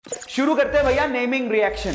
शुरू करते हैं भैया नेमिंग रिएक्शन।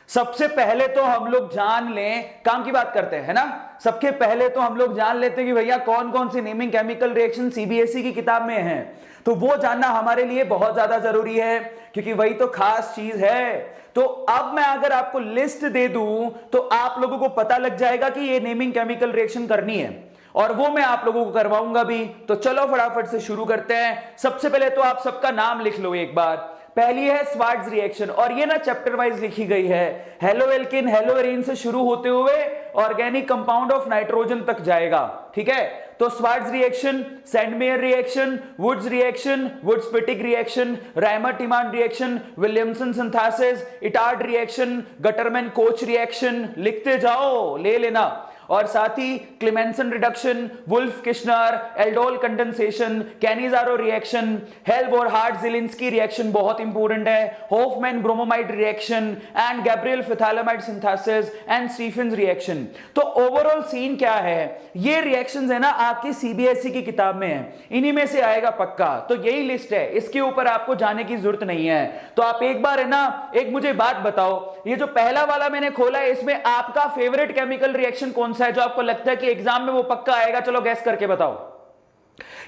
सबसे पहले तो हम लोग जान लें, काम की बात करते हैं है ना। सबसे पहले तो हम लोग जान लेते हैं कि भैया कौन कौन सी नेमिंग केमिकल रिएक्शन सीबीएसई की किताब में है। तो वो जानना हमारे लिए बहुत ज्यादा जरूरी है क्योंकि वही तो खास चीज है। तो अब मैं अगर आपको लिस्ट दे दूं तो आप लोगों को पता लग जाएगा कि ये नेमिंग केमिकल रिएक्शन करनी है और वो मैं आप लोगों को करवाऊंगा भी। तो चलो फटाफट से शुरू करते हैं। सबसे पहले तो आप सबका नाम लिख लो एक बार। पहली है स्वार्ट्ज रिएक्शन और ये ना चैप्टर वाइज लिखी गई है। हेलोएल्किन हेलोएरीन से शुरू होते हुए ऑर्गेनिक कंपाउंड ऑफ नाइट्रोजन तक जाएगा, ठीक है। तो Swarts reaction, Sandmeyer reaction, Wurtz reaction, Wurtz Fittig reaction, Reimer Tiemann reaction, Williamson synthesis, Etard reaction, Gattermann Koch reaction, लिखते जाओ, ले लेना। और साथ ही Clemmensen reduction, Wolff Kishner, aldol condensation, Cannizzaro reaction, Hell Volhard Zelinsky reaction बहुत इंपॉर्टेंट है, Hofmann bromamide reaction and Gabriel phthalimide synthesis and Stephens reaction. तो ओवरऑल सीन क्या है, ये रिएक्शंस है ना आपकी सीबीएसई की किताब में है, इन्हीं में से आएगा पक्का। तो यही लिस्ट है, इसके ऊपर आपको जाने की जरूरत नहीं है। तो आप एक बार है ना, एक मुझे बात बताओ, ये जो पहला वाला मैंने खोला है इसमें आपका फेवरेट केमिकल रिएक्शन कौन सा है जो आपको लगता है कि एग्जाम में वो पक्का आएगा? चलो गैस करके बताओ।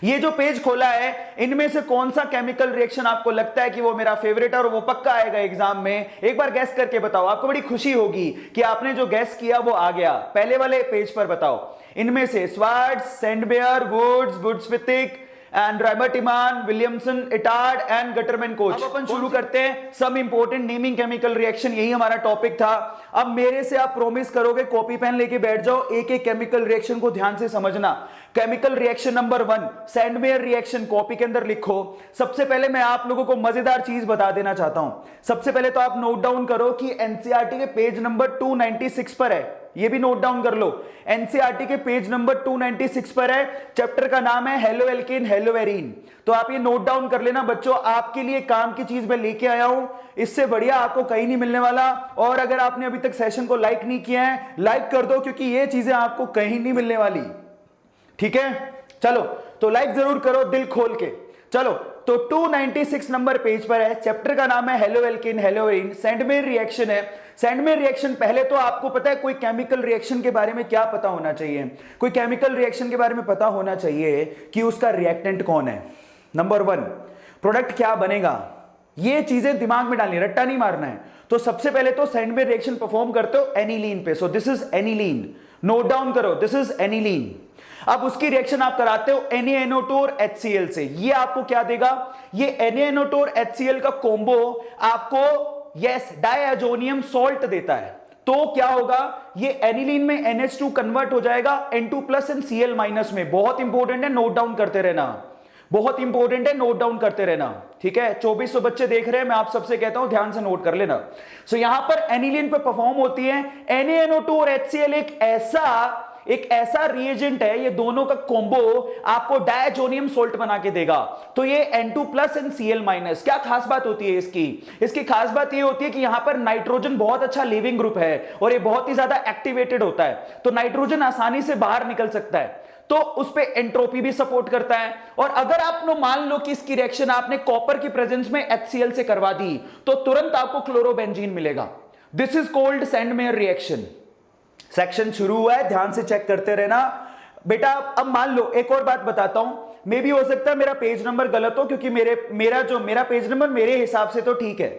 ये जो पेज खोला है इनमें से कौन सा केमिकल रिएक्शन आपको लगता है कि वो मेरा फेवरेट है और वो पक्का आएगा एग्जाम में? एक बार गैस करके बताओ, आपको बड़ी खुशी होगी कि आपने जो गैस किया वो आ गया। पहले वाले पेज पर बताओ इनमें से Swarts, Sandmeyer, Wurtz, Wurtz Fittig and Reimer Tiemann, Williamson, Etard and Gattermann Koch. अब अपन शुरू करते हैं some important naming chemical reaction, यही हमारा टॉपिक था। अब मेरे से आप प्रॉमिस करोगे, कॉपी पेन लेके बैठ जाओ, एक एक केमिकल रिएक्शन को ध्यान से समझना। Chemical reaction number 1 Sandmeyer reaction, copy के अंदर लिखो। सबसे पहले मैं आप लोगों को मजेदार चीज बता देना चाहता हूं। सबसे पहले तो आप नोट डाउन करो कि एनसीईआरटी के पेज नंबर 296 पर है, ये भी नोट डाउन कर लो। एनसीईआरटी के पेज नंबर 296 पर है, चैप्टर का नाम है हेलोएल्केन हेलोएरीन। तो आप ये नोट डाउन कर लेना बच्चों, आपके लिए काम की चीज मैं लेके आया हूं, इससे बढ़िया आपको कहीं नहीं मिलने वाला। और अगर आपने अभी तक सेशन को लाइक नहीं किया है, लाइक कर दो क्योंकि ये चीजें आपको कहीं नहीं मिलने वाली, ठीक है। चलो तो लाइक जरूर करो दिल खोल के। चलो तो 296 नंबर पेज पर है, चैप्टर का नाम है हेलोएल्केन हेलोएरीन, सैंडमेयर रिएक्शन है। सैंडमेयर रिएक्शन, पहले तो आपको पता है कोई केमिकल रिएक्शन के बारे में क्या पता होना चाहिए? कोई केमिकल रिएक्शन के बारे में पता होना चाहिए कि उसका रिएक्टेंट कौन है, नंबर 1 प्रोडक्ट क्या बनेगा, ये चीजें दिमाग में डालनी, रट्टा नहीं मारना है। तो सबसे पहले तो सैंडमेयर रिएक्शन परफॉर्म करते हो एनिलीन पे, so this is aniline, note down करो दिस इज एनिलीन। अब उसकी रिएक्शन आप कराते हो NaNO2 और HCl से, ये आपको क्या देगा? ये NaNO2 और HCl का कॉम्बो आपको यस डायजोनियम सॉल्ट देता है। तो क्या होगा, ये एनिलीन में NH2 कन्वर्ट हो जाएगा N2+ एंड Cl- में। बहुत इंपॉर्टेंट है, नोट डाउन करते रहना, बहुत इंपॉर्टेंट है, नोट डाउन करते रहना, ठीक है। 2400 बच्चे देख रहे हैं, मैं आप सबसे कहता हूं ध्यान से नोट कर लेना। सो यहां पर एनिलीन पे परफॉर्म होती है NaNO2 और HCl, एक ऐसा रिएजेंट है, ये दोनों का कॉम्बो आपको डायजोनियम सोल्ट बना के देगा। तो ये N2+ एंड Cl-। क्या खास बात होती है इसकी खास बात ये होती है कि यहां पर नाइट्रोजन बहुत अच्छा लिविंग ग्रुप है और ये बहुत ही ज्यादा एक्टिवेटेड होता है, तो नाइट्रोजन आसानी से बाहर निकल सकता है, तो उस पे एंट्रोपी भी सपोर्ट करता है। और अगर आपने मान लो कि इसकी रिएक्शन आपने कॉपर की प्रेजेंस में HCl से करवा दी तो तुरंत आपको क्लोरोबेंजीन मिलेगा। This is called Sandmeyer reaction. Section शुरू हुआ है, ध्यान से चेक करते रहना बेटा। अब मान लो एक और बात बताता हूं, मे भी हो सकता है मेरा पेज नंबर गलत हो, क्योंकि मेरा पेज नंबर मेरे हिसाब से तो ठीक है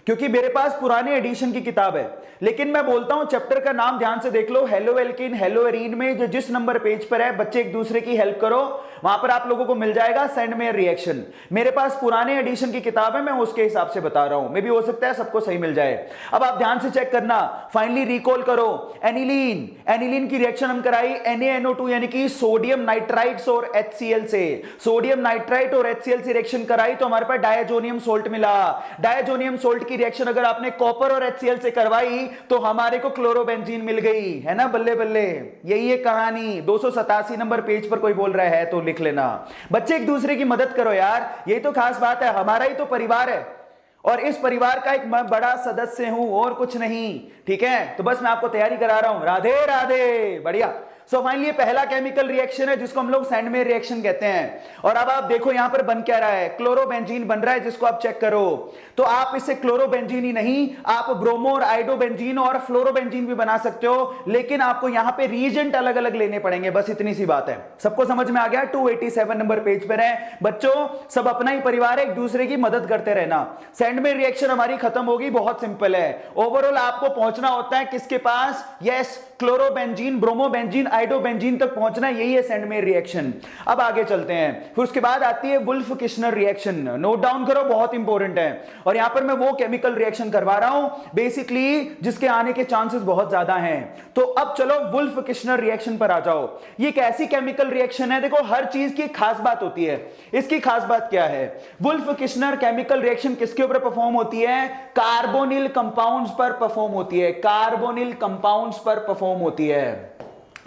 क्योंकि मेरे पास पुराने एडिशन की किताब है, लेकिन मैं बोलता हूं चैप्टर का नाम ध्यान से देख लो, हेलोएल्केन हेलोएरीन में जो जिस नंबर पेज पर है, बच्चे एक दूसरे की हेल्प करो, वहां पर आप लोगों को मिल जाएगा सैंडमेयर रिएक्शन। मेरे पास पुराने एडिशन की किताब है, मैं उसके हिसाब से बता रहा हूं, मे भी हो सकता है सबको सही मिल जाए। अब आप ध्यान से चेक करना, फाइनली रिकॉल करो, एनिलीन की रिएक्शन हम कराई NaNO2 यानी कि सोडियम नाइट्राइट्स और HCl से, सोडियम नाइट्राइट और HCl से रिएक्शन कराई तो हमारे पास डायजोनियम सोल्ट मिला। डायजोनियम सोल्ट की रिएक्शन अगर आपने कॉपर और HCl से करवाई तो हमारे को क्लोरोबेंजीन मिल गई, है ना, बल्ले बल्ले। यही है कहानी। 287 नंबर पेज पर कोई बोल रहा है तो लिख लेना। बच्चे एक दूसरे की मदद करो यार, यही तो खास बात है, हमारा ही तो परिवार है और इस परिवार का एक मैं बड़ा सदस्य हूं और कुछ नहीं, ठीक है। तो बस मैं आपको तैयारी करा रहा हूं, राधे राधे, बढ़िया। सो फाइनली ये पहला केमिकल रिएक्शन है जिसको हम लोग सैंडमेयर रिएक्शन कहते हैं। और अब आप देखो यहां पर बन क्या रहा है, क्लोरोबेंजीन बन रहा है, जिसको आप चेक करो। तो आप इससे क्लोरोबेंजीन ही नहीं, आप ब्रोमो और आइडोबेंजीन और फ्लोरोबेंजीन भी बना सकते हो, लेकिन आपको यहां पे रिएजेंट अलग अलग लेने पड़ेंगे, बस इतनी सी बात है। सबको समझ में आ गया? 287 नंबर पेज पर है बच्चों, सब अपना ही परिवार है, एक दूसरे की मदद करते रहना। सैंडमेयर रिएक्शन हमारी खत्म होगी, बहुत सिंपल है। ओवरऑल आपको पहुंचना होता है किसके पास? यस, क्लोरोबेंजीन, ब्रोमोबेंजीन, आइडोबेंजीन तक पहुंचना है, यही है सैंडमेयर रिएक्शन। अब आगे चलते हैं, फिर उसके बाद आती है Wolff Kishner reaction. Note down करो, बहुत इंपॉर्टेंट है। और यहां पर मैं वो केमिकल रिएक्शन करवा रहा हूं बेसिकली जिसके आने के चांसेस बहुत ज्यादा हैं। तो अब चलो वुल्फ किश्नर रिएक्शन पर आ जाओ। ये एक ऐसी केमिकल रिएक्शन है, देखो हर चीज की खास बात होती है। इसकी खास बात क्या है? वुल्फ किश्नर केमिकल रिएक्शन किसके ऊपर परफॉर्म होती है? कार्बोनिल कंपाउंड्स पर परफॉर्म होती है, कार्बोनिल कंपाउंड्स पर परफॉर्म होती है।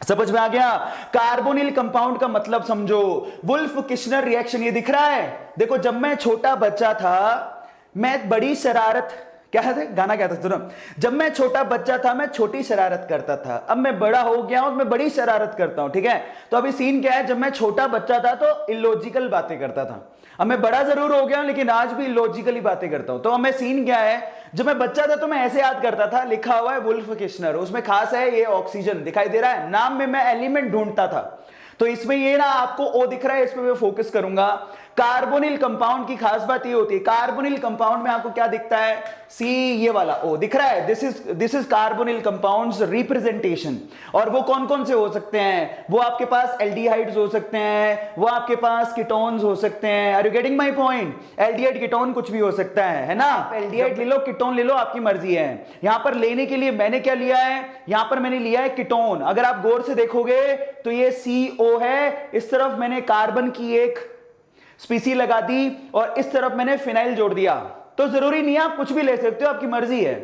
समझ में आ गया? कार्बोनिल कंपाउंड का मतलब समझो। वुल्फ किश्नर रिएक्शन ये दिख रहा है, देखो जब मैं छोटा बच्चा था मैं बड़ी शरारत, क्या है गाना क्या था सुनो, जब मैं छोटा बच्चा था मैं छोटी शरारत करता था, अब मैं बड़ा हो गया हूं मैं बड़ी शरारत करता हूं। ठीक है, तो अभी सीन क्या है, जब मैं छोटा बच्चा था तो इलॉजिकल बातें करता था, अब मैं बड़ा जरूर हो गया हूं लेकिन आज भी इलॉजिकली बातें करता हूं। तो हमें सीन क्या है, जब मैं बच्चा था तो मैं ऐसे याद करता था, लिखा हुआ है वुल्फ किश्नर, उसमें खास है ये ऑक्सीजन दिखाई दे रहा है, नाम में मैं एलिमेंट ढूंढता था। तो इसमें ये ना आपको ओ दिख रहा है, इस पे मैं फोकस करूंगा। कार्बोनिल कंपाउंड की खास बात ये होती है, कार्बोनिल कंपाउंड में आपको क्या दिखता है? सी, ये वाला ओ दिख रहा है, this is carbonyl compounds representation. और वो कौन कौन से हो सकते हैं? वो आपके पास एल्डिहाइड्स हो सकते हैं, वो आपके पास कीटोन्स हो सकते हैं। Are you getting my point? Aldehyde ketone कुछ भी हो सकता है ना? एल्डिहाइड ले लो, कीटोन ले लो, आपकी मर्जी है। यहां पर लेने के लिए मैंने क्या लिया है, यहां पर मैंने लिया है कीटोन। अगर आप गौर से देखोगे तो ये CO है, इस तरफ मैंने कार्बन की एक स्पीसी लगा दी और इस तरफ मैंने फिनाइल जोड़ दिया। तो जरूरी नहीं है, आप कुछ भी ले सकते हो, आपकी मर्जी है।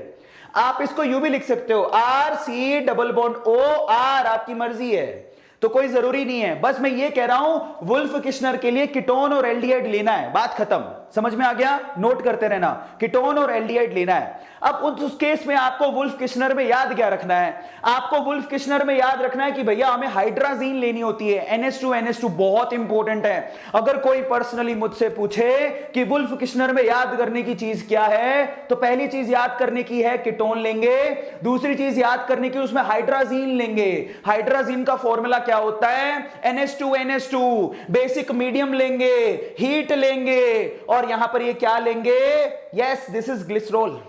आप इसको यू भी लिख सकते हो, RC डबल बॉन्ड OR, आपकी मर्जी है, तो कोई जरूरी नहीं है। बस मैं ये कह रहा हूं वुल्फ किश्नर के लिए कीटोन और एल्डिहाइड लेना है, बात खत्म। समझ में आ गया? नोट करते रहना, कीटोन और एल्डिहाइड लेना है। अब उस केस में आपको वुल्फ किश्नर में याद क्या रखना है? आपको वुल्फ किश्नर में याद रखना है कि भैया हमें हाइड्राजीन लेनी होती है, NH2 बहुत इंपॉर्टेंट है। अगर कोई पर्सनली मुझसे पूछे कि वुल्फ किश्नर में याद करने की चीज क्या है, तो पहली चीज याद करने की है कीटोन लेंगे, दूसरी चीज याद करने की उसमें हाइड्राजीन लेंगे। हाइड्राजीन का फॉर्मूला क्या होता है? NH2 बेसिक मीडियम लेंगे, हीट लेंगे, और यहां पर ये क्या लेंगे? Yes, this is glycerol,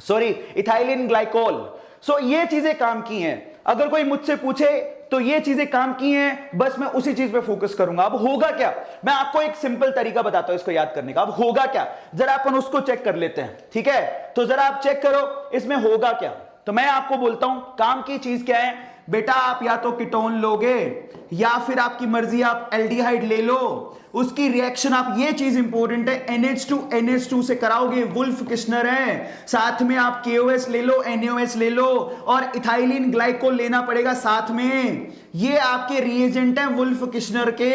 sorry ethylene glycol. So ये चीजें काम की हैं। अगर कोई मुझसे पूछे तो ये चीजें काम की हैं, बस मैं उसी चीज पे फोकस करूंगा। अब होगा क्या, मैं आपको एक सिंपल तरीका बताता हूं इसको याद करने का। अब होगा क्या, जरा अपन उसको चेक कर लेते हैं। ठीक है, तो जरा आप चेक करो इसमें होगा क्या। तो मैं आपको बोलता हूं काम की चीज क्या है बेटा, आप या तो कीटोन लोगे या फिर आपकी मर्जी आप एल्डिहाइड ले लो, उसकी रिएक्शन आप, ये चीज इंपॉर्टेंट है, NH2 से कराओगे, वुल्फ किश्नर है, साथ में आप KOH ले लो, NaOH ले लो, और इथाइलिन ग्लाइकोल लेना पड़ेगा साथ में। ये आपके रिएजेंट हैं वुल्फ किश्नर के।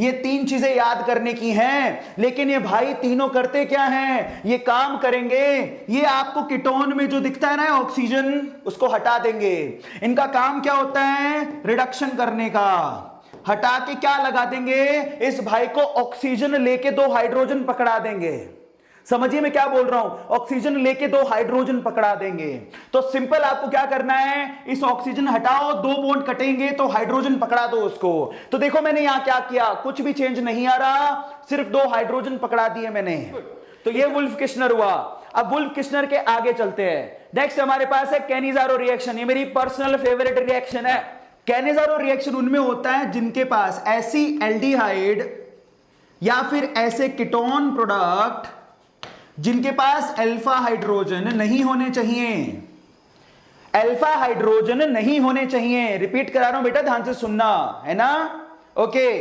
ये तीन चीजें याद करने की हैं, लेकिन ये भाई तीनों करते क्या हैं? ये काम करेंगे, ये आपको कीटोन में जो दिखता है ना ऑक्सीजन, उसको हटा देंगे। इनका काम क्या होता है? रिडक्शन करने का। हटा के क्या लगा देंगे? इस भाई को ऑक्सीजन लेके दो हाइड्रोजन पकड़ा देंगे। समझिए मैं क्या बोल रहा हूं, ऑक्सीजन लेके दो हाइड्रोजन पकड़ा देंगे। तो सिंपल आपको क्या करना है, इस ऑक्सीजन हटाओ, दो बॉन्ड कटेंगे तो हाइड्रोजन पकड़ा दो उसको। तो देखो मैंने यहां क्या किया, कुछ भी चेंज नहीं आ रहा, सिर्फ दो हाइड्रोजन पकड़ा दिए मैंने। तो ये वुल्फ किश्नर हुआ। अब वुल्फ किश्नर के आगे चलते हैं। नेक्स्ट हमारे पास है कैनिजारो रिएक्शन। ये मेरी पर्सनल फेवरेट रिएक्शन है। कैनिजारो रिएक्शन उनमें होता है जिनके पास ऐसी एल्डिहाइड या फिर ऐसे कीटोन प्रोडक्ट जिनके पास अल्फा हाइड्रोजन नहीं होने चाहिए। अल्फा हाइड्रोजन नहीं होने चाहिए, रिपीट करा रहा हूं बेटा, ध्यान से सुनना है ना। ओके,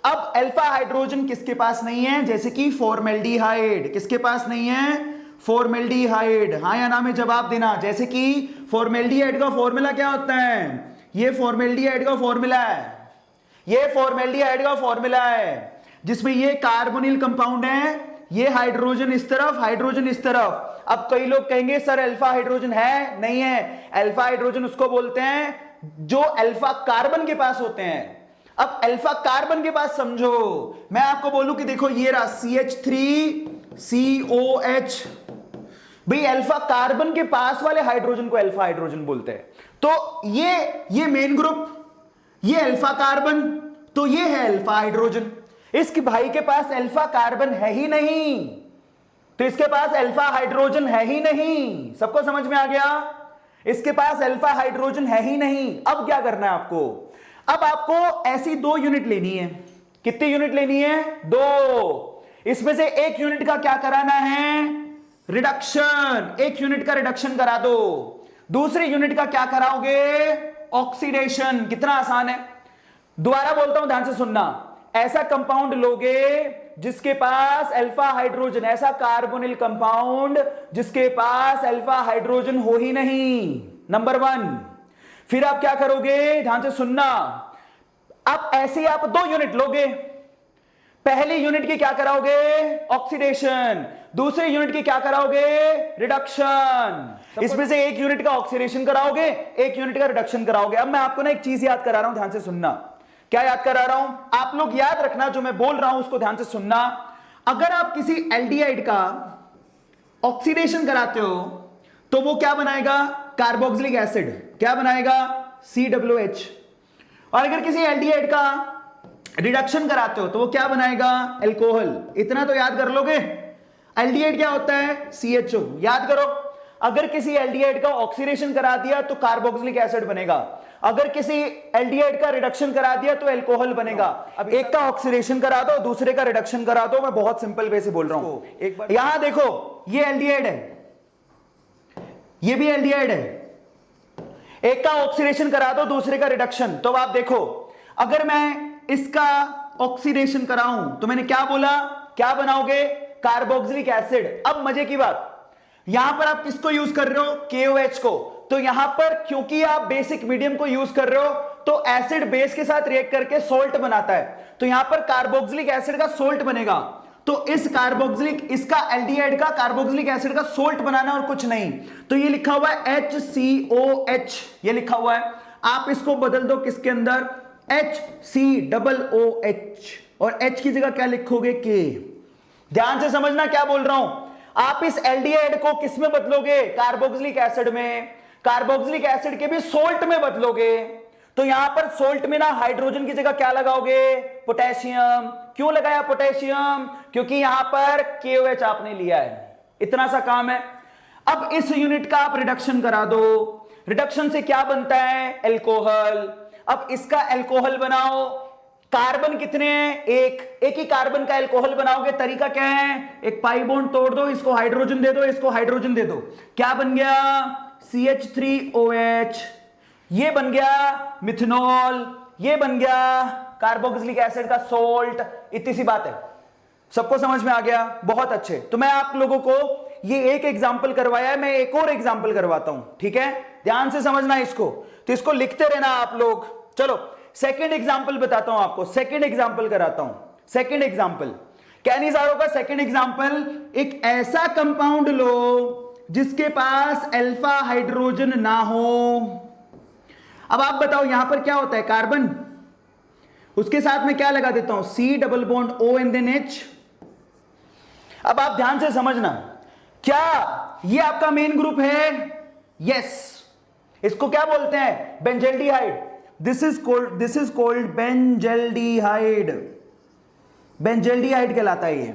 अब अल्फा हाइड्रोजन किसके पास नहीं है? जैसे कि फॉर्मेल्डिहाइड किसके पास नहीं है? फॉर्मेल्डिहाइड। हाँ या ना में जवाब देना। जैसे कि फॉर्मेल्डिहाइड का फॉर्मूला क्या होता है? ये फॉर्मेल्डिहाइड का फॉर्मूला है, ये फॉर्मेल्डिहाइड का फॉर्मूला है जिसमें ये कार्बोनिल कंपाउंड है, ये हाइड्रोजन इस तरफ, हाइड्रोजन इस तरफ। अब कई लोग कहेंगे सर अल्फा हाइड्रोजन है, नहीं है। अल्फा हाइड्रोजन उसको बोलते हैं जो अल्फा कार्बन के पास होते हैं। अब अल्फा कार्बन के पास समझो, मैं आपको बोलूं कि देखो ये रहा CH3COH, भाई अल्फा कार्बन के पास वाले हाइड्रोजन को अल्फा हाइड्रोजन बोलते हैं। तो ये मेन ग्रुप, ये अल्फा कार्बन, तो ये है अल्फा हाइड्रोजन। इसके भाई के पास अल्फा कार्बन है ही नहीं, तो इसके पास अल्फा हाइड्रोजन है ही नहीं। सबको समझ में आ गया? इसके पास अल्फा हाइड्रोजन है ही नहीं। अब क्या करना है आपको? अब आपको ऐसी 2 यूनिट लेनी है। कितनी यूनिट लेनी है? 2। इसमें से एक यूनिट का क्या कराना है? रिडक्शन। एक यूनिट का रिडक्शन करा दो। दूसरी यूनिट का क्या कराओगे? ऑक्सीडेशन। कितना आसान है। दोबारा बोलता हूं, ध्यान से सुनना। ऐसा कंपाउंड लोगे जिसके पास अल्फा हाइड्रोजन, ऐसा कार्बोनिल कंपाउंड जिसके पास अल्फा हाइड्रोजन हो ही नहीं, नंबर 1। फिर आप क्या करोगे? ध्यान से सुनना। अब ऐसे आप 2 यूनिट लोगे। पहली यूनिट की क्या कराओगे? ऑक्सीडेशन। दूसरी यूनिट की क्या कराओगे? रिडक्शन। इसमें से एक यूनिट का ऑक्सीडेशन कराओगे, एक यूनिट का रिडक्शन कराओगे। अब मैं आपको ना एक चीज याद करा रहा हूं, ध्यान से सुनना। क्या याद करा रहा हूं? आप लोग याद रखना, जो मैं बोल रहा हूं उसको ध्यान से सुनना। अगर आप किसी एल्डिहाइड का ऑक्सीडेशन कराते हो तो वो क्या बनाएगा? Carboxylic acid. क्या बनाएगा? COOH। और अगर किसी एल्डिहाइड का रिडक्शन कराते हो तो वो क्या बनाएगा? अल्कोहल। इतना तो याद कर लोगे। एल्डिहाइड क्या होता है? CHO। याद करो। अगर किसी एल्डिहाइड का ऑक्सीडेशन करा दिया तो कार्बोक्सिलिक एसिड बनेगा, अगर किसी एल्डिहाइड का रिडक्शन करा दिया तो अल्कोहल बनेगा। अब एक का ऑक्सीडेशन करा दो, दूसरे का रिडक्शन करा दो। मैं बहुत सिंपल वे से बोल रहा हूं। एक बार यहां देखो, ये एल्डिहाइड है, ये भी एल्डिहाइड है। एक का ऑक्सीडेशन करा दो, दूसरे का रिडक्शन। तो आप देखो, अगर मैं इसका ऑक्सीडेशन कराऊं तो मैंने क्या बोला? क्या बनाओगे? Carboxylic acid. अब मजे की बात, यहां पर आप किसको यूज कर रहे हो? KOH को। तो यहां पर क्योंकि आप बेसिक मीडियम को यूज कर रहे हो तो एसिड बेस के साथ रिएक्ट करके सोल्ट बनाता है, तो यहां पर कार्बोक्सिलिक एसिड का सोल्ट बनेगा। तो इस कार्बोक्सिलिक, इसका एल्डिहाइड का कार्बोक्सिलिक एसिड का सोल्ट बनाना और कुछ नहीं। तो ये लिखा हुआ है HCOH, ये लिखा हुआ है। आप इसको बदल दो किसके अंदर? HCOOH, और H की जगह क्या लिखोगे? K। ध्यान से समझना क्या बोल रहा हूं। आप इस एल्डिहाइड को किस में बदलोगे? कार्बोक्सिलिक एसिड में। कार्बोक्सिलिक एसिड के भी सोल्ट में बदलोगे। तो यहां पर सोल्ट में ना हाइड्रोजन की जगह क्या लगाओगे? पोटेशियम। क्यों लगाया पोटेशियम? क्योंकि यहां पर KOH आपने लिया है। इतना सा काम है। अब इस यूनिट का आप रिडक्शन करा दो। रिडक्शन से क्या बनता है? अल्कोहल। अब इसका अल्कोहल बनाओ। कार्बन कितने हैं? एक ही कार्बन का अल्कोहल बनाओगे। तरीका क्या है? एक पाई बॉन्ड तोड़ दो, इसको हाइड्रोजन दे दो, इसको हाइड्रोजन दे दो। क्या बन गया? CH3OH। ये बन गया मिथनॉल। ये बन गया कार्बोक्सिलिक एसिड का सोल्ट। इतनी सी बात है। सबको समझ में आ गया? बहुत अच्छे। तो मैं आप लोगों को ये एक एग्जाम्पल करवाया है, मैं एक और एग्जाम्पल करवाता हूं। ठीक है, ध्यान से समझना इसको। तो इसको लिखते रहना आप लोग। चलो सेकंड एग्जाम्पल बताता हूं आपको, सेकंड एग्जाम्पल कराता हूं। सेकंड एग्जाम्पल कैनिजारो का सेकंड एग्जाम्पल, एक ऐसा कंपाउंड लो जिसके पास अल्फा हाइड्रोजन ना हो। अब आप बताओ यहां पर क्या होता है? कार्बन, उसके साथ में क्या लगा देता हूं? C double bond O and then H। अब आप ध्यान से समझना, क्या ये आपका मेन ग्रुप है? यस। इसको क्या बोलते हैं? Benzaldehyde. This is called benzaldehyde. Benzaldehyde कहलाता है ये।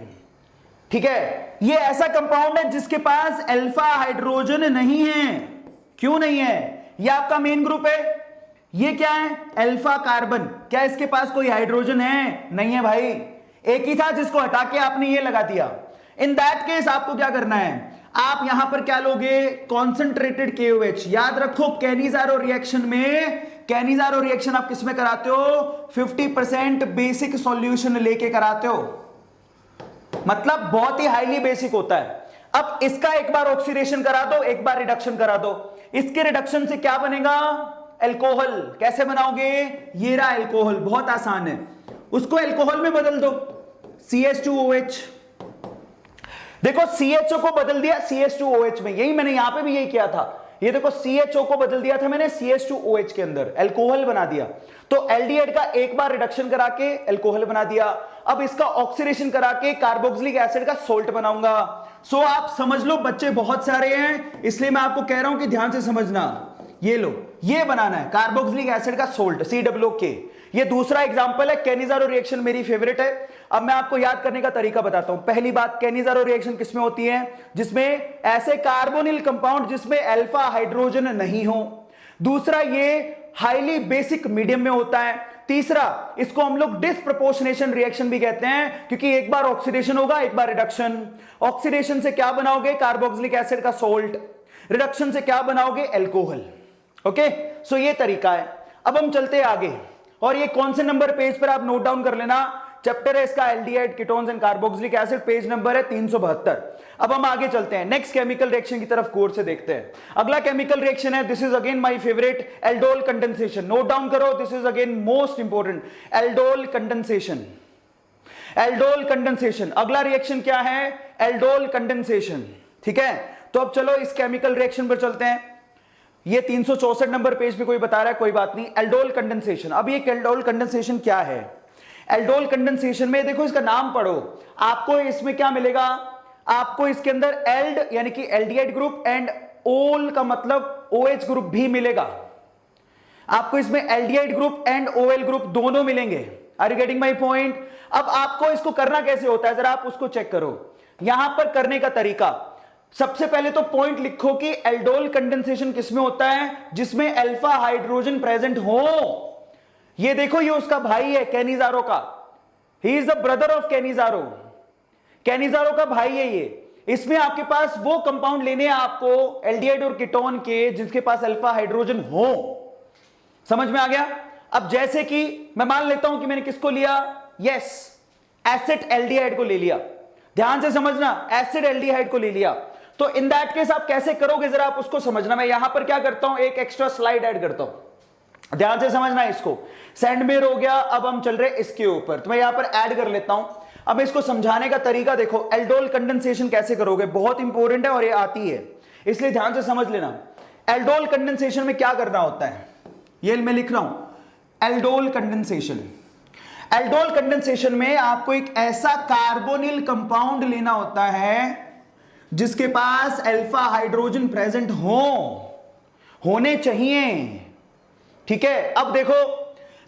ठीक है, ये ऐसा कंपाउंड है जिसके पास अल्फा हाइड्रोजन नहीं है। क्यों नहीं है? ये आपका मेन ग्रुप है। ये क्या है? Alpha carbon. क्या इसके पास कोई हाइड्रोजन है? नहीं है भाई। एक ही था जिसको हटा के आपने ये लगा दिया। इन दैट केस आपको क्या करना है? आप यहां पर क्या लोगे? Concentrated KOH। याद रखो, कैनिजारो रिएक्शन में, कैनिजारो रिएक्शन आप किसमें कराते हो? 50% बेसिक सॉल्यूशन लेके कराते हो। मतलब बहुत ही हाईली बेसिक होता है। अब इसका एक बार ऑक्सीडेशन करा दो, एक बार रिडक्शन करा दो। इसके रिडक्शन से क्या बनेगा? अल्कोहल। कैसे बनाओगे? ये रहा अल्कोहल, बहुत आसान है। उसको अल्कोहल में बदल दो, CH2OH। देखो CHO को बदल दिया CH2OH में। यही मैंने यहां पे भी यही किया था। ये देखो CHO को बदल दिया था मैंने CH2OH के अंदर, एल्कोहल बना दिया। तो एल्डिहाइड का एक बार रिडक्शन करा के एल्कोहल बना दिया, अब इसका ऑक्सीडेशन करा के कार्बोक्सिलिक एसिड का सोल्ट बनाऊंगा। सो आप समझ लो बच्चे बहुत सारे हैं, इसलिए मैं आपको कह रहा हूं कि ध्यान से समझना। ये लो, ये बनाना है कार्बोक्सिलिक एसिड का सोल्ट COO। ये दूसरा एग्जांपल है। कैनिजारो रिएक्शन मेरी फेवरेट है। अब मैं आपको याद करने का तरीका बताता हूं। पहली बात, कैनिजारो रिएक्शन किसमें होती है? जिसमें ऐसे कार्बोनिल कंपाउंड जिसमें अल्फा हाइड्रोजन नहीं हो। दूसरा, ये हाईली बेसिक मीडियम में होता है। तीसरा, इसको हम लोग डिस्प्रपोर्शनेशन रिएक्शन भी कहते हैं, क्योंकि एक बार ऑक्सीडेशन होगा, एक बार रिडक्शन। ऑक्सीडेशन से क्या बनाओगे? कार्बोक्सिलिक एसिड का सोल्ट। रिडक्शन से क्या बनाओगे? एल्कोहल। ओके, सो ये तरीका है। अब हम चलते हैं आगे, और ये कौन से नंबर पेज पर आप नोट डाउन कर लेना। चैप्टर है इसका aldehyde, ketones and carboxylic acid, page number है 372। अब हम आगे चलते हैं, नेक्स्ट केमिकल रिएक्शन की तरफ गौर से देखते हैं। अगला केमिकल रिएक्शन है, this is again my favourite, aldol condensation. Note down करो, this is again most important, aldol condensation. Aldol condensation, अगला रिएक्शन क्या है? Aldol condensation. ठीक है, तो अब चलो इस केमिकल रिएक्शन पर चलते हैं। ये 364 नंबर पेज पे कोई बता रहा है, कोई बात नहीं। एल्डोल कंडेंसेशन, अब ये एल्डोल कंडेंसेशन क्या है? एल्डोल कंडेंसेशन में देखो, इसका नाम पढ़ो, आपको इसमें क्या मिलेगा? आपको इसके अंदर एल्ड यानी कि एल्डिहाइड ग्रुप एंड ओल का मतलब OH ग्रुप भी मिलेगा। आपको इसमें aldehyde group and OL group दोनों मिलेंगे। Are you getting my point? अब आपको इसको करना कैसे होता है, जरा आप उसको चेक करो। यहां पर करने का तरीका, सबसे पहले तो पॉइंट लिखो कि एल्डोल कंडेंसेशन किसमें होता है? जिसमें अल्फा हाइड्रोजन प्रेजेंट हो। ये देखो, ये उसका भाई है कैनिजारो का, he is the brother of Cannizzaro. Cannizzaro का भाई है ये। इसमें आपके पास वो कंपाउंड लेने हैं आपको एल्डिहाइड और कीटोन के जिसके पास अल्फा हाइड्रोजन हो। समझ में आ गया? अब जैसे कि मैं मान लेता हूं कि मैंने किसको लिया? यस, एसिड एल्डिहाइड को ले लिया। ध्यान से समझना, एसिड एल्डिहाइड को ले लिया। तो इन दैट केस आप कैसे करोगे, जरा आप उसको समझना। मैं यहां पर क्या करता हूं, एक एक्स्ट्रा स्लाइड ऐड करता हूं, ध्यान से समझना इसको। सैंडमेयर हो गया, अब हम चल रहे इसके ऊपर, तो मैं यहां पर ऐड कर लेता हूं। अब इसको समझाने का तरीका देखो, एल्डोल कंडेंसेशन कैसे करोगे, बहुत इंपॉर्टेंट है और ये आती है, इसलिए ध्यान से समझ लेना। एल्डोल कंडेंसेशन में क्या करना होता है, ये मैं लिख रहा हूं, एल्डोल कंडेंसेशन। एल्डोल कंडेंसेशन में आपको एक ऐसा कार्बोनिल कंपाउंड लेना होता है जिसके पास अल्फा हाइड्रोजन प्रेजेंट होने चाहिए। ठीक है, अब देखो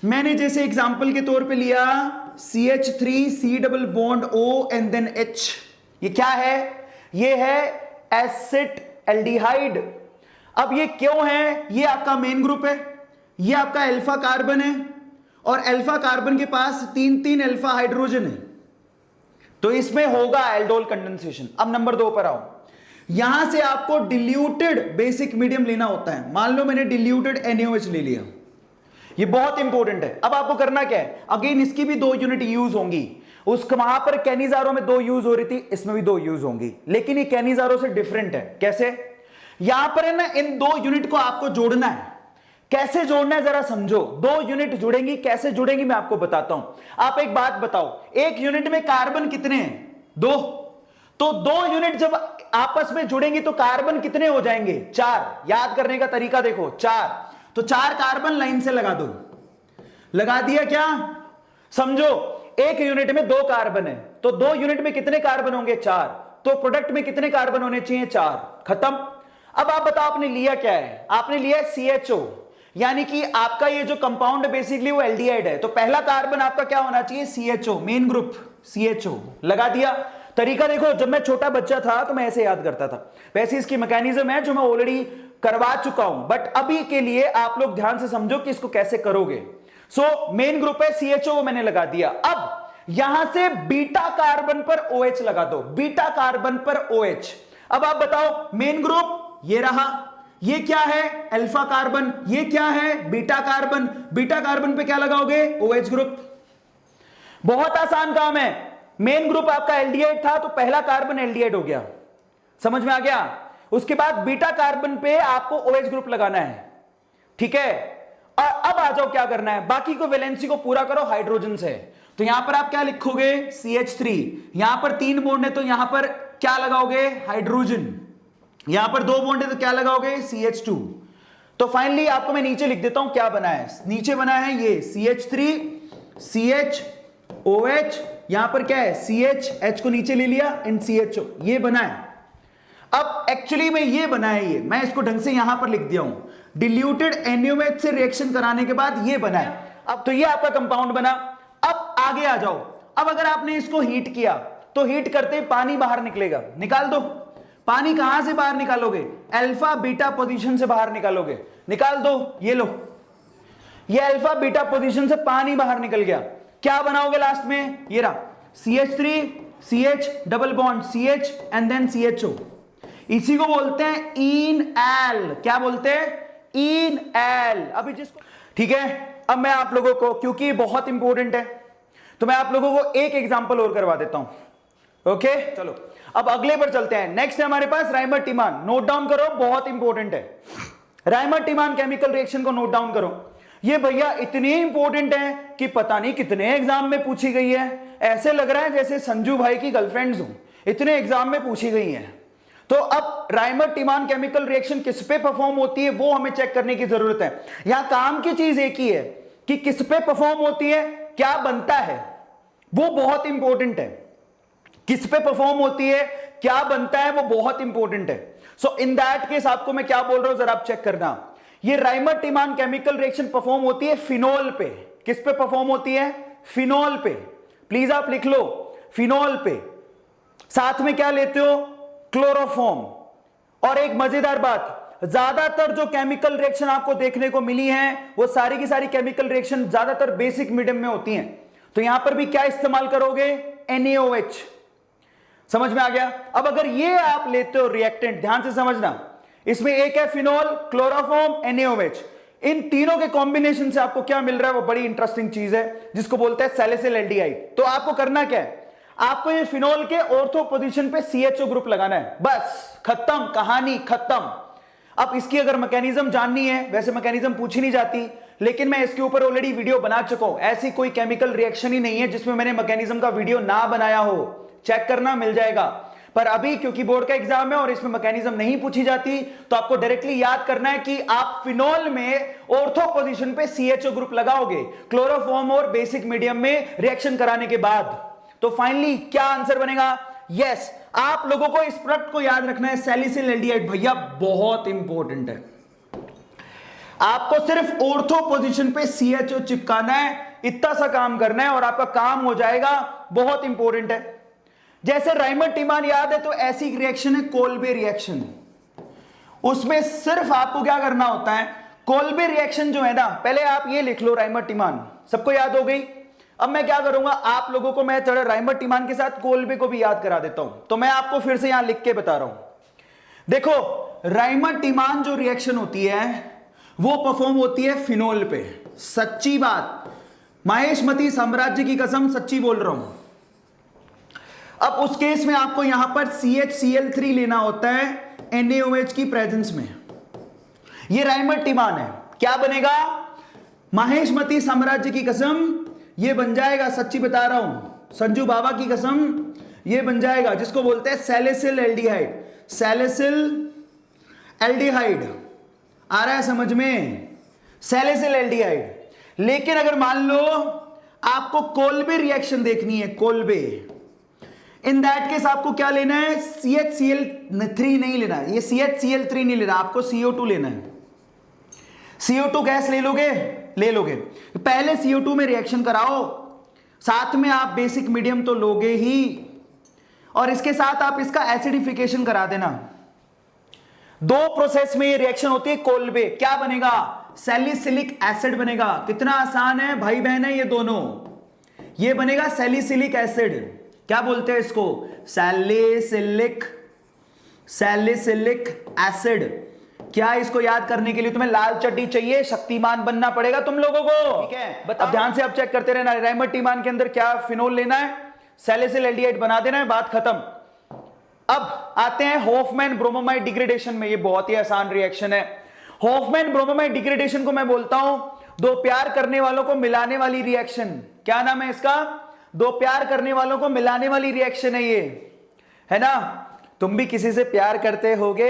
मैंने जैसे एग्जांपल के तौर पे लिया CH3C double bond O and then H। ये क्या है? ये है एसिड एल्डिहाइड। अब ये क्यों है? ये आपका मेन ग्रुप है, ये आपका अल्फा कार्बन है, और अल्फा कार्बन के पास 3 अल्फा हाइड्रोजन है, तो इसमें होगा एल्डोल कंडेंसेशन। अब नंबर 2 पर आओ। यहां से आपको डिल्यूटेड बेसिक मीडियम लेना होता है। मान लो मैंने डिल्यूटेड NaOH ले लिया, ये बहुत इंपॉर्टेंट है। अब आपको करना क्या है? अगेन इसकी भी 2 यूनिट यूज होंगी। वहां पर कैनिजारो में 2 यूज हो रही थी, इसमें भी 2 यूज होंगी, लेकिन ये कैनिजारो से डिफरेंट है। कैसे? यहां पर है ना, इन 2 यूनिट को आपको जोड़ना है। कैसे जोड़ना है जरा समझो। 2 यूनिट जुड़ेंगी, कैसे जुड़ेंगी मैं आपको बताता हूं। आप एक बात बताओ, एक यूनिट में कार्बन कितने हैं? 2। तो 2 यूनिट जब आपस में जुड़ेंगी तो कार्बन कितने हो जाएंगे? 4। याद करने का तरीका देखो, 4। तो 4 कार्बन लाइन से लगा दो। लगा दिया क्या? समझो, एक यूनिट में 2 कार्बन है, तो 2 यूनिट में कितने कार्बन होंगे? 4। तो प्रोडक्ट में कितने कार्बन होने चाहिए? 4। खत्म। अब आप बताओ आपने लिया क्या है? आपने लिया CHO, यानी कि आपका ये जो कंपाउंड है बेसिकली वो एल्डिहाइड है। तो पहला कार्बन आपका क्या होना चाहिए? CHO, main group CHO। लगा दिया। तरीका देखो, जब मैं छोटा बच्चा था तो मैं ऐसे याद करता था, वैसे इसकी मैकेनिज्म है जो मैं ऑलरेडी करवा चुका हूं, बट अभी के लिए आप लोग ध्यान से समझो कि इसको कैसे करोगे। सो मेन ग्रुप है CHO, वो मैंने लगा दिया। अब यहां से बीटा कार्बन पर OH लगा दो, बीटा कार्बन पर OH। अब आप बताओ, मेन ग्रुप ये रहा, ये क्या है? Alpha carbon. ये क्या है? Beta carbon. बीटा कार्बन पे क्या लगाओगे? OH group. बहुत आसान काम है। मेन ग्रुप आपका एल्डिहाइड था, तो पहला कार्बन एल्डिहाइड हो गया। समझ में आ गया? उसके बाद बीटा कार्बन पे आपको OH ग्रुप लगाना है। ठीक है, और अब आ जाओ क्या करना है, बाकी को वैलेंसी को पूरा करो हाइड्रोजन से। तो यहां पर आप क्या लिखोगे? CH3। यहां पर 3 बॉन्ड है, तो यहां पर क्या लगाओगे? हाइड्रोजन। यहां पर 2 बॉन्ड है तो क्या लगाओगे CH2। तो फाइनली आपको मैं नीचे लिख देता हूं क्या बना है। नीचे बना है ये CH3 CHOH, यहां पर क्या है CH, H को नीचे ले लिया एंड CHO, ये बना है। अब एक्चुअली में ये बना है, ये मैं इसको ढंग से यहां पर लिख दिया हूं, डिल्यूटेड NaOH से रिएक्शन कराने के बाद ये बना है। अब तो ये आपका कंपाउंड बना। अब आगे आ जाओ। अब अगर आपने इसको हीट किया तो हीट करते ही पानी बाहर निकलेगा, निकाल दो। पानी कहां से बाहर निकालोगे? अल्फा बीटा पोजीशन से बाहर निकालोगे, निकाल दो। ये लो, ये अल्फा बीटा पोजीशन से पानी बाहर निकल गया। क्या बनाओगे लास्ट में? ये रहा CH3 CH double bond CH and then CHO। इसी को बोलते हैं इन एल। क्या बोलते हैं? In L. अभी जिसको ठीक है, अब मैं आप लोगों को, क्योंकि बहुत इंपॉर्टेंट है, तो मैं आप लोगों को एक एग्जांपल और करवा देता हूं। ओके चलो अब अगले पर चलते हैं। नेक्स्ट है हमारे पास राइमर टिमान। नोट डाउन करो, बहुत इंपॉर्टेंट है। राइमर टिमान केमिकल रिएक्शन को नोट डाउन करो। ये भैया इतनी इंपॉर्टेंट है कि पता नहीं कितने एग्जाम में पूछी गई है। ऐसे लग रहा है जैसे संजू भाई की गर्लफ्रेंड्स हो, इतने एग्जाम में पूछी गई है। तो अब राइमर टिमान केमिकल रिएक्शन किस पे परफॉर्म होती है वो हमें चेक करने की जरूरत है। यहां काम की चीज एक ही है कि किस पे परफॉर्म होती है, क्या बनता है, वो बहुत इंपॉर्टेंट है। किस पे परफॉर्म होती है, क्या बनता है, वो बहुत इंपॉर्टेंट है। सो इन दैट केस आपको मैं क्या बोल रहा हूं जरा आप चेक करना। ये राइमर टिमान केमिकल रिएक्शन परफॉर्म होती है फिनोल पे। किस पे परफॉर्म होती है? फिनोल पे। प्लीज आप लिख लो, फिनोल पे। साथ में क्या लेते हो? क्लोरोफॉर्म। और एक मजेदार बात, ज्यादातर जो केमिकल रिएक्शन आपको देखने को मिली हैं वो सारी की सारी केमिकल रिएक्शन ज्यादातर बेसिक मीडियम में होती हैं। तो यहां पर भी क्या इस्तेमाल करोगे? NaOH। समझ में आ गया? अब अगर ये आप लेते हो रिएक्टेंट, ध्यान से समझना, इसमें एक है फिनोल, क्लोरोफॉर्म, NaOH। इन तीनों के कॉम्बिनेशन से आपको क्या मिल रहा है वो बड़ी इंटरेस्टिंग चीज है जिसको बोलते हैं सैलिसिल एल्डिहाइड। तो आपको करना क्या है? आपको ये फिनोल के ऑर्थो पोजीशन पे CHO ग्रुप लगाना है, बस खत्म, कहानी खत्म। अब इसकी अगर मैकेनिज्म जाननी है, वैसे मैकेनिज्म पूछी नहीं जाती, लेकिन मैं इसके ऊपर ऑलरेडी वीडियो बना चुका हूं। ऐसी कोई केमिकल रिएक्शन ही नहीं है जिसमें मैंने मैकेनिज्म का वीडियो ना बनाया हो, चेक करना, मिल जाएगा। पर अभी क्योंकि बोर्ड का एग्जाम है और इसमें मैकेनिज्म नहीं पूछी जाती, तो आपको डायरेक्टली याद करना है कि आप फिनोल में ऑर्थो पोजीशन पे CHO ग्रुप लगाओगे क्लोरोफॉर्म और बेसिक मीडियम में रिएक्शन कराने के बाद। तो फाइनली क्या आंसर बनेगा? यस। आप लोगों को इस प्रोडक्ट को याद रखना है, सैलिसिल एल्डिहाइड। भैया बहुत इंपॉर्टेंट है। आपको सिर्फ ऑर्थो पोजीशन पे CHO चिपकाना है, इतना सा काम करना है और आपका काम हो जाएगा। बहुत इंपॉर्टेंट है। जैसे राइमर टिमान याद है तो ऐसी रिएक्शन है कोल्बे रिएक्शन। उसमें सिर्फ आपको क्या करना होता है, कोल्बे रिएक्शन जो है ना, पहले आप ये लिख लो राइमर टिमान, सबको याद हो गई। अब मैं क्या करूंगा, आप लोगों को मैं थोड़ा राइमर टिमान के साथ कोल्बे को भी याद करा देता हूं। तो मैं आपको फिर से यहां लिख के बता रहा हूं। देखो राइमर टिमान जो रिएक्शन होती है वो परफॉर्म होती है फिनोल पे। सच्ची बात, महेशमती साम्राज्य की कसम सच्ची बोल रहा हूं। अब उस केस में आपको यहां पर CHCl3 लेना होता है NaOH की प्रेजेंस में। ये राइमर टिमान है। क्या बनेगा? महेशमती साम्राज्य की कसम ये बन जाएगा, सच्ची बता रहा हूं, संजू बाबा की कसम ये बन जाएगा, जिसको बोलते हैं सैलिसिल एल्डिहाइड। सैलिसिल एल्डिहाइड आ रहा है समझ में? Salicyl aldehyde. लेकिन अगर मान लो आपको कोल्बे रिएक्शन देखनी है, कोल्बे, इन दैट केस आपको क्या लेना है? CHCl3 नहीं लेना, ये CHCl3 नहीं लेना, आपको CO2 लेना है। CO2 गैस ले लोगे? ले लोगे। पहले CO2 में रिएक्शन कराओ, साथ में आप बेसिक मीडियम तो लोगे ही, और इसके साथ आप इसका एसिडिफिकेशन करा देना। 2 प्रोसेस में ये रिएक्शन होती है कोल्बे। क्या बनेगा? सैलिसिलिक एसिड बनेगा। कितना आसान है भाई बहन है ये दोनों। ये बनेगा सैलिसिलिक एसिड। क्या बोलते हैं इसको? Salicylic acid. क्या इसको याद करने के लिए तुम्हें लाल चड्डी चाहिए? शक्तिमान बनना पड़ेगा तुम लोगों को, ठीक है? अब ध्यान से आप चेक करते रहना। राइमर टिमान के अंदर क्या फिनोल लेना है, सैलिसिल एल्डिहाइड बना देना है, बात खत्म। अब आते हैं हॉफमैन ब्रोमोमाइड डिग्रेडेशन में। ये बहुत ही आसान रिएक्शन है। हॉफमैन ब्रोमोमाइड डिग्रेडेशन को मैं बोलता हूं 2 प्यार करने वालों को मिलाने वाली रिएक्शन। क्या नाम है इसका? 2 प्यार करने वालों को मिलाने वाली रिएक्शन है ये, है ना? तुम भी किसी से प्यार करते होगे,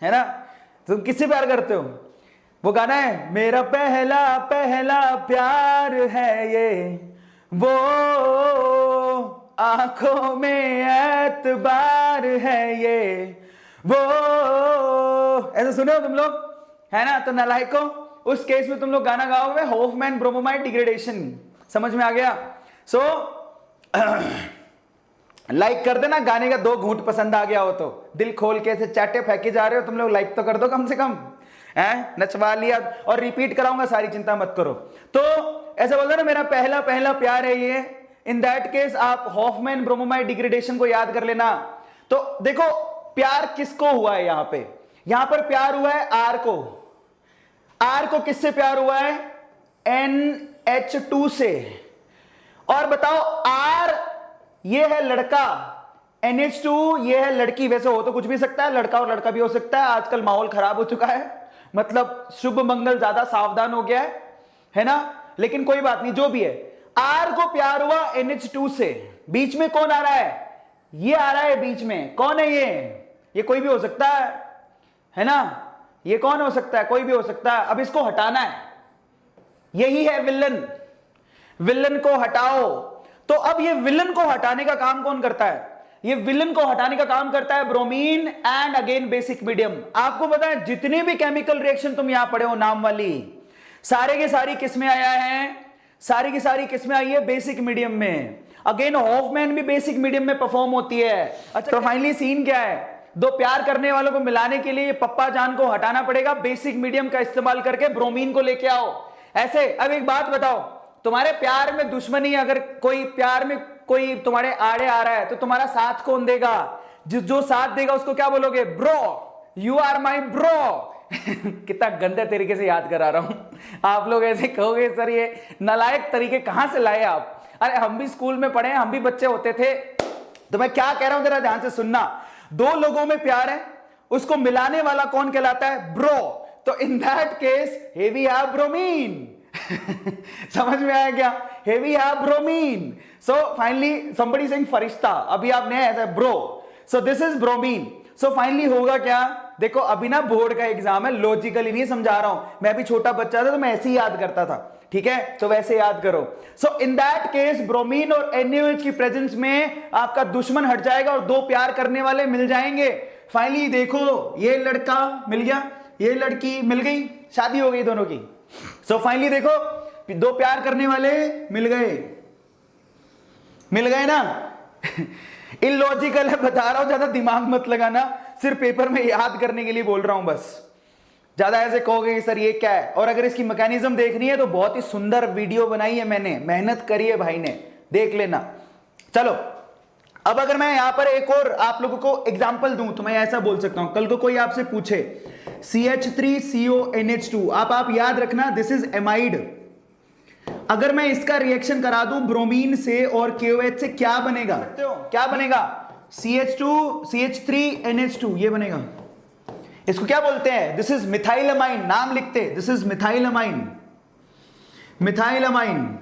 है ना? तुम किससे प्यार करते हो? वो गाना है, मेरा पहला पहला प्यार है ये, वो आंखों में एतबार है ये, वो। ऐसा सुने हो तुम लोग, है ना? तो नालायकों, उस केस में तुम लोग गाना गाओगे हॉफमैन ब्रोमोमाइड डिग्रेडेशन। समझ में आ गया? सो लाइक कर देना, गाने का 2 घूंट पसंद आ गया हो तो। दिल खोल के ऐसे चाटे फेंके जा रहे हो तुम लोग, लाइक तो कर दो कम से कम, है? नचवा लिया, और रिपीट कराऊंगा सारी, चिंता मत करो। तो ऐसा बोल दो ना, मेरा पहला पहला प्यार है ये। इन दैट केस आप हॉफमैन ब्रोमोमाइड डिग्रेडेशन को याद कर लेना। तो देखो प्यार किसको हुआ है यहां पे? यहां पर प्यार हुआ है आर को। आर को किससे प्यार हुआ है? NH2 से। और बताओ, आर ये है लड़का, NH2 ये है लड़की। वैसे हो तो कुछ भी सकता है, लड़का और लड़का भी हो सकता है। आजकल माहौल खराब हो चुका है, मतलब शुभ मंगल ज्यादा सावधान हो गया है ना? लेकिन कोई बात नहीं, जो भी है। आर को प्यार हुआ NH2 से। बीच में कौन आ रहा है? ये आ रहा है बीच में। कौन है ये? ये कोई भी हो सकता है ना? ये कौन हो सकता है? कोई भी हो सकता है। अब इसको हटाना है, यही है विलन। विलन को हटाओ। तो अब ये विलन को हटाने का काम कौन करता है? ये विलन को हटाने का काम करता है bromine and again basic medium. आपको पता है जितने भी केमिकल रिएक्शन तुम यहां पढ़े हो नाम वाली, सारे के सारी किसमें आया है? सारी की सारी किसमें आई है? बेसिक मीडियम में। अगेन हॉफमैन भी बेसिक मीडियम में परफॉर्म होती है। अच्छा, तो फाइनली सीन क्या है? 2 प्यार करने वालों को मिलाने के लिए पप्पा जान को हटाना पड़ेगा। बेसिक मीडियम का इस्तेमाल करके ब्रोमीन को लेके आओ। ऐसे। अब एक बात बताओ, तुम्हारे प्यार में दुश्मनी, अगर कोई प्यार में कोई तुम्हारे आड़े आ रहा है तो तुम्हारा साथ कौन देगा? जो साथ देगा उसको क्या बोलोगे? Bro, you are my bro. कितना गंदे तरीके से याद करा रहा हूं। आप लोग ऐसे कहोगे सर ये नालायक तरीके कहां से लाए आप? अरे हम भी स्कूल में पढ़े, हम भी बच्चे होते थे। तो मैं क्या कह रहा हूं, जरा ध्यान से सुनना। 2 लोगों में प्यार है, उसको मिलाने वाला कौन कहलाता है? ब्रो। तो in that case heavy have bromine. समझ में आया क्या? Heavy have bromine. So finally somebody saying फरिश्ता, अभी आपने ऐसा bro, so this is bromine. So finally होगा क्या? देखो अभी ना बोर्ड का एग्जाम है, लॉजिकली नहीं समझा रहा हूं। मैं भी छोटा बच्चा था तो मैं ऐसे ही याद करता था, ठीक है? तो वैसे याद करो। सो इन दैट केस ब्रोमीन और NaOH की प्रेजेंस में आपका दुश्मन हट जाएगा और 2 प्यार करने वाले मिल जाएंगे। फाइनली देखो, ये लड़का मिल गया, ये लड़की मिल गई, शादी हो गई दोनों की। सो फाइनली देखो, 2 प्यार करने वाले मिल गए ना? इलॉजिकल है, बता रहा हूं, ज्यादा दिमाग मत लगाना, सिर्फ पेपर में याद करने के लिए बोल रहा हूं बस। ज्यादा ऐसे कहोगे कि सर ये क्या है? और अगर इसकी मैकेनिज्म देखनी है तो बहुत ही सुंदर वीडियो बनाई है मैंने, मेहनत करी है भाई ने, देख लेना। चलो, अब अगर मैं यहां पर एक और आप लोगों को एग्जांपल दूं तो मैं ऐसा बोल सकता हूं, कल को कोई आपसे पूछे CH3CONH2, आप याद रखना दिस इज एमाइड। अगर मैं इसका रिएक्शन करा दूं ब्रोमीन से और KOH से, क्या बनेगा? क्या बनेगा? CH3NH2 ये बनेगा। इसको क्या बोलते हैं? This is methylamine. नाम लिखते, दिस इज मिथाइलमाइन। मिथाइलमाइन।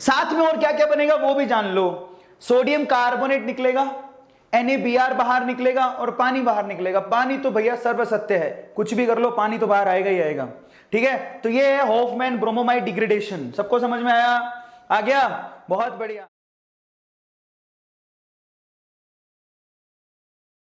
साथ में और क्या क्या बनेगा वो भी जान लो। सोडियम कार्बोनेट निकलेगा, NaBr बाहर निकलेगा और पानी बाहर निकलेगा। पानी तो भैया सर्वसत्य है, कुछ भी कर लो पानी तो बाहर आएगा ही आएगा, ठीक है? तो ये है हॉफमैन ब्रोमोमाइड डिग्रेडेशन। सबको समझ में आया? आ गया? बहुत बढ़िया।